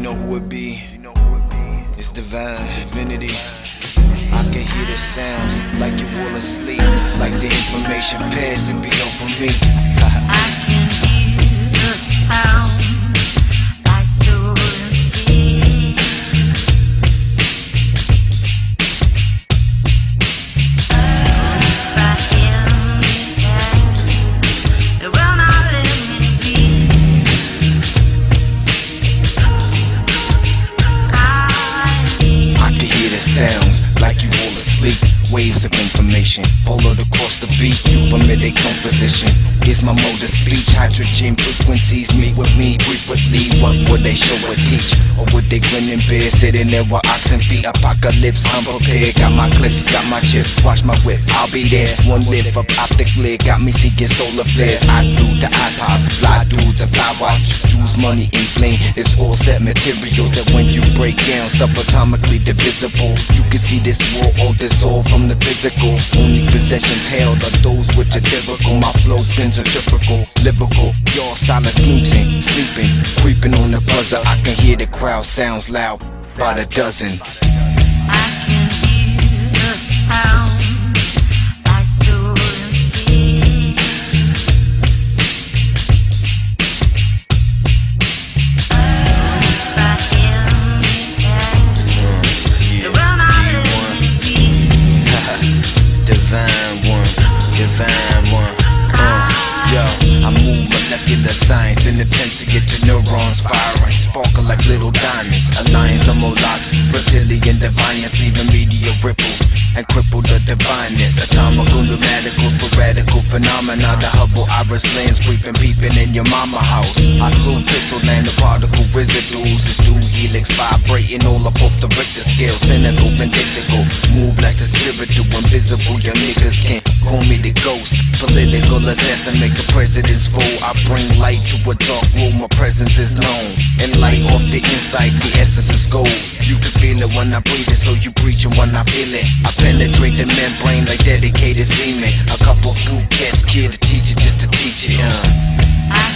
know who it be. It's divinity. I can hear the sounds like you all asleep, like the information passing beyond for me. I can hear the sound like the sea. Back in the air, it will not let me be. I can hear the sounds like you all asleep. Waves of information followed across the beat from mid composition. Is my mode of speech. Hydrogen frequencies meet with me frequently. What would they show or teach? Or would they grin and bear, sitting there with oxen feet? Apocalypse, I'm prepared. Got my clips, got my chips. Watch my whip, I'll be there. One lift of optic glare got me seeking solar flares. I do the iPods, fly dudes and fly watch. Choose money and flame. It's all set materials that when you break down, subatomically divisible. You can see this world all dissolved from the physical. Only possessions held are those which are typical. My flow spins centrifugal, lyrical. Y'all silent snoozing, sleeping, creeping on the buzzer. I can hear the crowd sounds loud by the dozen. I can hear the sound like the sea. Back in the air, it will not let me be. Divine one. Yo, I move molecular science in attempt to get your neurons firing, sparkle like little diamonds. Alliance of Molochs, reptilian defiance, leaving media ripple and cripple the divineness. Atomical, pneumatical, sporadical phenomena. The Hubble iris lands creeping, peeping in your mama house. I soon pixel land the particle residues. It's dual helix vibrating all up off the Richter scale. Cynical, vindictive, move like the spiritual, invisible. Your niggas can't call me the ghost. Political assassin, make the president's fool. I bring light to a dark room, my presence is known. And light off the inside, the essence is gold. You can feel it when I breathe it, so you preach it when I feel it. I penetrate the membrane like dedicated semen. A couple cool cats, kid to teach it, just to teach it. I